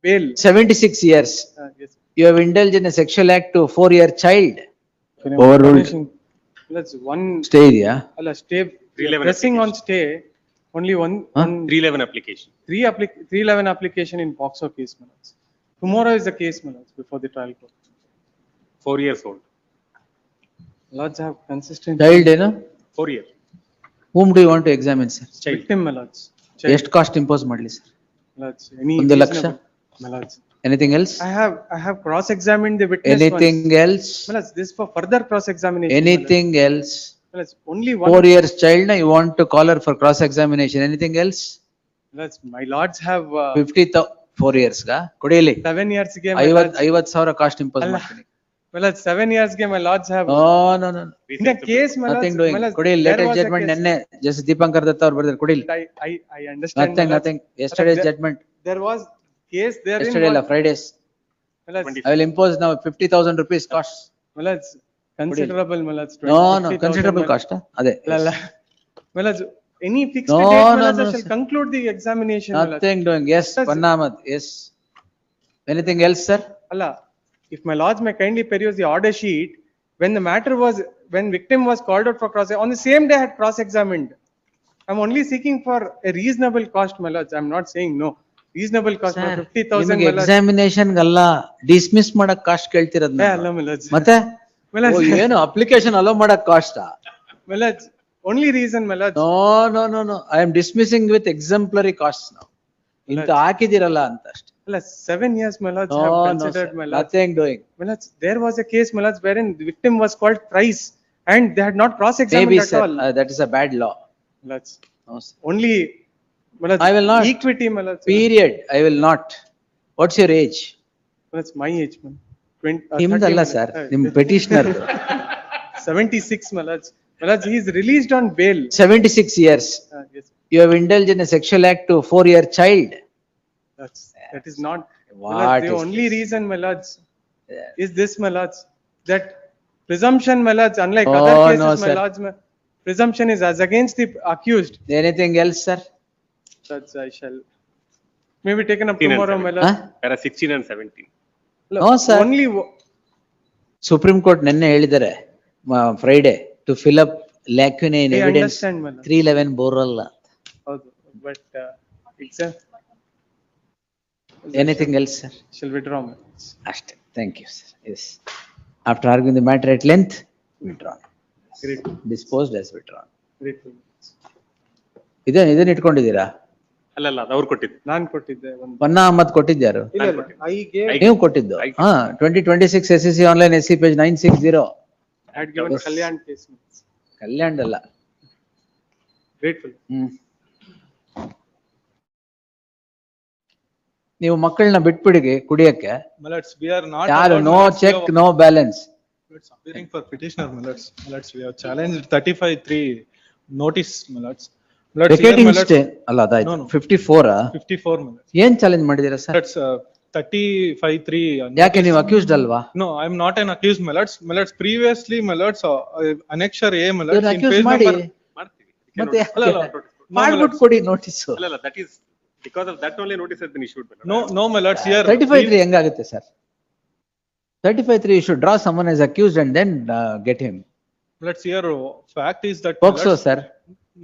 bail. 76 years. Yes. You have indulged in a sexual act to 4-year child. Overruled. That's one. Stay idea. Alla stay. 311 Pressing on stay. Only one. Huh? 311 application. 311 application in POCSO case, my lords. Tomorrow is the case, my lords, before the trial court. 4 years old. Lords have consistent. Child ಏನು? 4 years. Whom do you want to examine, sir? Victim, my lords. ಎಷ್ಟು cost impose ಮಾಡ್ಲಿ sir? My lords. Any 1 lakh? reasonable- My lords. Anything else? I have cross-examined the witness. Anything once. else? My lords, this for further cross-examination. Anything else? My lords, only one. 4 years child na you want to call her for cross examination. Anything else? My lords, my lords have 4 years ga ಕೊಡಿಲಿ 7 years ಗೆ. 50,000 cost impose ಅಲ್ಲ. ಮಾಡ್ತೀನಿ. My lords, 7 years ಗೆ my lords have. No. In the case, my lords. Nothing doing. my lords, ಕೊಡಿಲಿ there latest was a judgment case. ನೆನ್ನೆ just Dipankar ದತ್ತ ಅವ್ರು ಬರ್ತಾರೆ ಕೊಡಿಲಿ. I understand. my lords. Nothing. Yesterday's there- judgment. There was case there in. Yesterday la Fridays. My lords, I will impose now 50,000 rupees cost. my lords, considerable, my lords. No, 50,000, considerable my lords. cost. Ade. Lala. My lords, any fixed No, date, my no, lords, no, I shall sir. conclude the examination. my lords. Nothing doing. Yes, Yes. Panna Ahmad. Yes. Anything else, sir? Allah, if my lords may kindly peruse the order sheet, when victim was called out for cross, on the same day I had cross-examined. I'm only seeking for a reasonable cost, my lords. I'm not saying no. Reasonable cost, my 50,000, ನಿಮಗೆ my lords. Examination ಗಲ್ಲ dismiss ಮಾಡಕ್ cost ಕೇಳ್ತಿರೋದ್ Yeah, Allah, my lords. ಮತ್ತೆ My lords, oh, ಏನು application allow ಮಾಡಕ್ cost? my lords, only reason, my lords. No I am dismissing with exemplary cost ನಾವು ಇಂತ ಹಾಕಿದಿರಲ್ಲ ಅಂತ ಅಷ್ಟೇ. Allah, 7 years, my lords, have considered, my lords. Nothing doing. My lords, there was a case, my lords, wherein the victim was called thrice and they had not cross-examined maybe at sir all. That is a bad law. My lords, only, my lords, I will not. equity, my lords. Period I will not. What's your age? That's my age, man. ನಿಮ್ದಲ್ಲ 30, sir, ನಿಮ್ petitioner. 76, my lords. My lords, he is released on bail. 76 years. Yes, You have indulged in a sexual act to 4-year child. that is not. My What lords, the is only this? reason, my lords, Yeah. is this, my lords, that presumption, my lords, unlike Oh, other no, cases, my sir. lords, presumption is as against the accused. Anything else, sir? That's I shall maybe taken up 16 and tomorrow, my 17. lords. Huh? Para 16 and 17. No, sir. Only, supreme court ನಿನ್ನೆ ಹೇಳಿದ್ದಾರೆ Friday to fill up lacunae in I evidence understand, my lords. 311 ಬೋರಲ್ಲ. ಹೌದು, but exam anything else sir? shall withdraw, my lords. ಅಷ್ಟೇ. Thank you sir. Yes, after arguing the matter at length, withdrawn. Great, disposed as withdrawn. great. ಇದನ್ನ ಇಟ್ಕೊಂಡಿದ್ದೀರಾ? ಅಲ್ಲ ಅದು ಅವ್ರು ಕೊಟ್ಟಿದ್ದು. ನಾನ್ ಕೊಟ್ಟಿದ್ದೆ ಒಂದು. ಪನ್ನಾ ಅಹಮದ್ ಕೊಟ್ಟಿದ್ಯಾರು? ಇಲ್ಲ, I gave, ನೀವು ಕೊಟ್ಟಿದ್ದು? ಹಾ, 2026 SEC online SC page 960. I had given Kalyan case. Kalyan ಅಲ್ಲ. Grateful. ನೀವು ಮಕ್ಕಳನ್ನ ಬಿಟ್ಬಿಡಿ ಕುಡಿಯಕ್ಕೆ. My lords, we are not. ಯಾರು allowed, no my lords, check we have- no balance. my lords, appearing for petitioner, my lords. My lords, we have challenged 35(3) notice, my lords. My lords, here, ವೆಕೇಟಿಂಗ್ my lords, stay ಅಲ್ಲ ಅದಾಯ್ತು. No, no. 54 54, my lords. ಏನ್ challenge ಮಾಡಿದೀರಾ sir? That's 35(3). ಯಾಕೆ ನೀವು accused ಅಲ್ವಾ? No, I am not an accused, my lords. My lords, previously, my lords, annexure A, my lords, in accuse page ಮಾಡಿ number. ಮಾಡ್ತೀವಿ. We can ಮತ್ತೆ notice. ಅಲ್ಲ, ಅಲ್ಲ. No, my ಮಾಡ್ಬಿಟ್ಟು lords. ಕೊಡಿ ನೋಟಿಸ್. ಅಲ್ಲ that is because of that only notice has been issued. No, my lords, here. 35(3) ಹೆಂಗಾಗುತ್ತೆ sir? 35(3) you should draw someone as accused and then get him. My lords, here, fact is that. my POCSO lords, sir.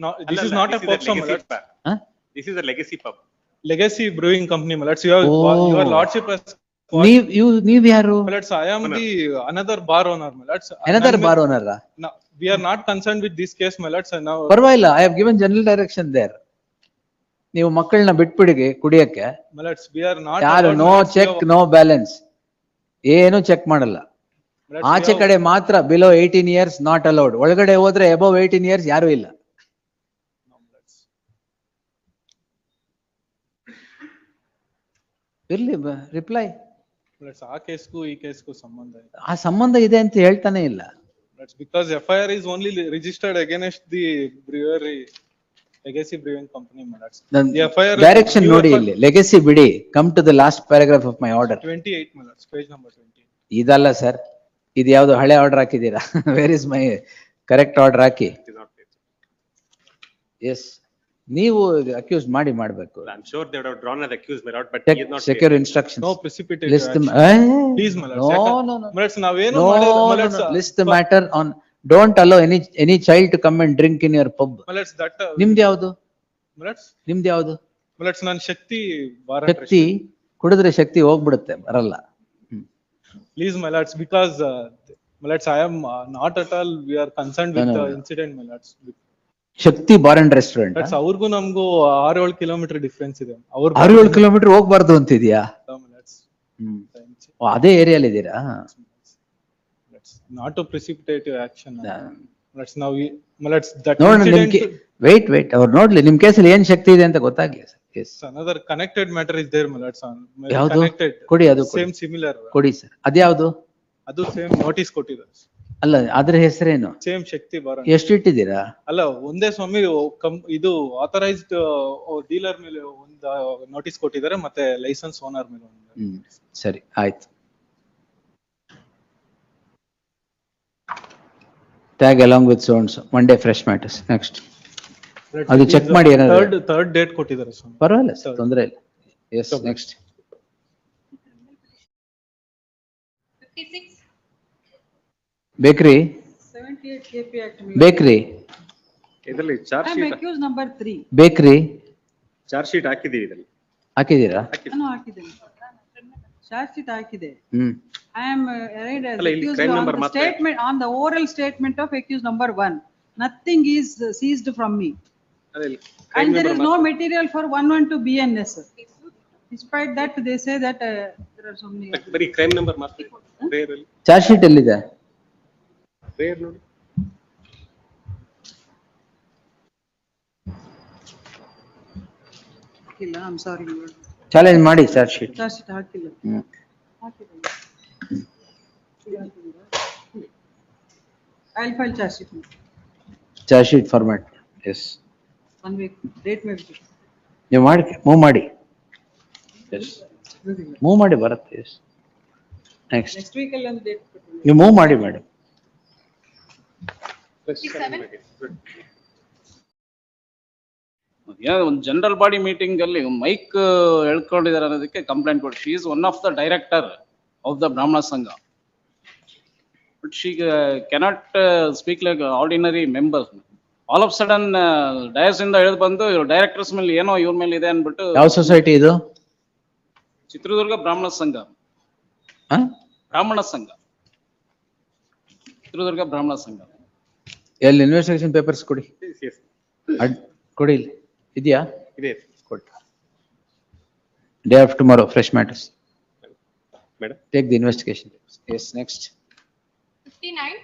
No, this is not a POCSO, my lords. Huh? This is a legacy pub. Legacy Brewing Company, my lords. You have, Oh. your lordship has. ನೀವ್ ಯಾರು? My lords, I am the another bar owner, my lords. Another bar owner? No, we are not concerned with this case, my lords, and now. ಪರವಾಗಿಲ್ಲ, I have given general direction there. ನೀವು ಮಕ್ಕಳನ್ನ ಬಿಟ್ಬಿಡಿ ಕುಡಿಯಕ್ಕೆ. My lords, we are not. ಯಾರು allowed, no my lords, we check have- no balance ಏನು check ಮಾಡಲ್ಲ. my lords, we ಆಚೆ have- ಕಡೆ ಮಾತ್ರ ಬಿಲೋ 18 ಇಯರ್ಸ್ ನಾಟ್ ಅಲೌಡ್. ಒಳಗಡೆ ಹೋದ್ರೆ ಅಬೌವ್ 18 ಇಯರ್ಸ್ ಯಾರು ಇಲ್ಲ. No, my lords. ಇರ್ಲಿ ರಿಪ್ಲೈ. My lords, ಆ ಕೇಸ್ಗೂ ಈ ಕೇಸ್ಗೂ ಸಂಬಂಧ ಇದೆ. ಆ ಸಂಬಂಧ ಇದೆ ಅಂತ ಹೇಳ್ತಾನೆ ಇಲ್ಲ. That's because FIR is only registered against the brewery, Legacy Brewing Company, my lords. The FIR. Direction ನೋಡಿ ಇಲ್ಲಿ. ಲೆಗೆಸಿ ಬಿಡಿ. Come to the last paragraph of my order. 28, my lords, page number 20. ಇದಲ್ಲ ಸರ್, ಇದು ಯಾವ್ದು ಹಳೆ order ಹಾಕಿದ್ದೀರಾ? Where is my correct order ಹಾಕಿ. It is not there. Yes, ನೀವು ಅಕ್ಯೂಸ್ ಮಾಡ್ಬೇಕು. I'm sure they would have drawn as accused, my lord, but he is not. Secure instructions. No precipitate List the, action. Please, my lord. No, ಯಾಕ- no, no. My lords, ನಾವೇನು No, ಮಾಡಿಲ್ಲ, my no, lords, no. List the matter on, don't allow any child to come and drink in your pub. my lords, that, ನಿಮ್ದು ಯಾವ್ದು? my lords, ನಿಮ್ದು ಯಾವ್ದು? my lords, non Shakti warrant ಶಕ್ತಿ ಕುಡಿದ್ರೆ ಶಕ್ತಿ ಹೋಗ್ಬಿಡುತ್ತೆ, ಬರಲ್ಲ. Please, my lords, because, my lords, I am not at all, we are concerned with No, no, the no. incident, my lords. Shakti bar and restaurant. That's ಅವ್ರಿಗೂ ನಮ್ಗೂ 6-7 kilometre difference ಇದೆ. ಅವ್ರು 6-7 kilometre ಹೋಗ್ಬಾರ್ದು ಅಂತಿದ್ಯಾ? my lords. ಓ, ಅದೇ Ariel ಇದ್ದೀರಾ? That's not to precipitate your action. Let's now, my lords, that ನೋಡೋಣ ನಿಮ್ incident, wait ಅವ್ರು ನೋಡ್ಲಿ ನಿಮ್ ಕೇಸಲ್ಲಿ ಏನ್ ಶಕ್ತಿ ಇದೆ ಅಂತ ಗೊತ್ತಾಗ್ಲಿ. Yes. another connected matter is there, my lords, on ಯಾವ್ದು? connected. ಕೊಡಿ, ಅದು ಕೊಡಿ. Same similar. ಕೊಡಿ ಸರ್. ಅದ್ಯಾವ್ದು? ಅದು ಸೇಮ್ ನೋಟಿಸ್ ಕೊಟ್ಟಿದ್ದಾರೆ. ಅಲ್ಲ, ಅದ್ರ ಹೆಸರೇನು? ಸೇಮ್ ಶಕ್ತಿ ಬಾರ. ಎಷ್ಟು ಇಟ್ಟಿದ್ದೀರಾ? ಅಲ್ಲ, ಒಂದೇ ಸ್ವಾಮಿ ಇದು ಆಥರೈಸ್ಡ್ ಡೀಲರ್ ಮೇಲೆ ಒಂದು ನೋಟಿಸ್ ಕೊಟ್ಟಿದ್ದಾರೆ, ಮತ್ತೆ ಲೈಸೆನ್ಸ್ ಓನರ್ ಮೇಲೆ ಒಂದು. ಸರಿ, ಆಯ್ತು. Tag along with sons Monday fresh matters. Next ಅದು ಚೆಕ್ ಮಾಡಿ ಏನಾದ್ರು. ಥರ್ಡ್ ಡೇಟ್ ಕೊಟ್ಟಿದ್ದಾರೆ ಸ್ವಾಮಿ. ಪರವಾಗಿಲ್ಲ ಸರ್, ತೊಂದರೆ ಇಲ್ಲ. Yes, next 56. ಬೇಕ್ರಿ 78 KP Act. ಬೇಕ್ರಿ ಇದರಲ್ಲಿ charge I am sheet accused number 3. ಬೇಕ್ರಿ ಚಾರ್ಜ್ ಶೀಟ್ ಹಾಕಿದೀವಿ ಇದರಲ್ಲಿ. ಹಾಕಿದ್ದೀರಾ? ನಾನು ಹಾಕಿದ್ದೇನೆ. ಚಾರ್ಜ್ ಶೀಟ್ ಹಾಕಿದೆ. I am arraigned as ಅಲ್ಲ, ಇಲ್ಲಿ accused crime on number the ಮಾತ್ರ. statement, on the oral statement of accused number 1. Nothing is seized from me. ಅದ್ರಲ್ಲಿ And there is no material for 112 BNS. Despite that, they say that there are so many. ಬರೀ crime number ಮಾತ್ರ. ರೇರ್ ಅಲ್ಲಿ charge sheet ಎಲ್ಲಿದೆ? ರೇರ್ ನೋಡಿ. ಹಾಕಿಲ್ಲ, I'm sorry. Challenge ಮಾಡಿ ಚಾರ್ಜ್ ಶೀಟ್. ಚಾರ್ಜ್ ಶೀಟ್ ಹಾಕಿಲ್ಲ. ಹಾಕಿಲ್ಲ. I'll file charge sheet. Charge sheet format. Yes, 1 week, date may be. ನೀವು ಮಾಡಿ, ಮೂವ್ ಮಾಡಿ. ಎಸ್, ಮೂವ್ ಮಾಡಿ ಬರುತ್ತೆ. ಎಸ್, ನೆಕ್ಸ್ಟ್ Next week ಅಲ್ಲಿ ಒಂದು date ಕೊಟ್ಟಿದ್ದೀನಿ. ನೀವು ಮೂವ್ ಮಾಡಿ ಮೇಡಮ್. 57. ಒಂದು ಜನರಲ್ ಬಾಡಿ ಮೀಟಿಂಗ್ ಅಲ್ಲಿ ಮೈಕ್ ಹೇಳ್ಕೊಂಡಿದ್ದಾರೆ ಅನ್ನೋದಕ್ಕೆ ಕಂಪ್ಲೇಂಟ್ ಕೊಡಿ. She is one of the director of the ಬ್ರಾಹ್ಮಣ ಸಂಘ, but she cannot speak like ordinary members. All of sudden dais ಇಂದ ಎಳೆದು ಬಂದು ಡೈರೆಕ್ಟರ್ಸ್ ಮೇಲೆ ಏನೋ ಇವ್ರ ಮೇಲೆ ಇದೆ ಅನ್ಬಿಟ್ಟು. ಯಾವ ಸೊಸೈಟಿ ಇದು? ಚಿತ್ರದುರ್ಗ ಬ್ರಾಹ್ಮಣ ಸಂಘ. ಹ? ಬ್ರಾಹ್ಮಣ ಸಂಘ, ಚಿತ್ರದುರ್ಗ ಬ್ರಾಹ್ಮಣ ಸಂಘ. ಎಲ್ಲಿ ಇನ್ವೆಸ್ಟಿಗೇಷನ್ ಪೇಪರ್ಸ್ ಕೊಡಿ. Yes, ಕೊಡಿ, ಇಲ್ಲಿ ಇದೆಯಾ? ಇದೆ ಕೊಡಿ. Day of tomorrow fresh matters. Madam. Take the investigation. Yes, next 59.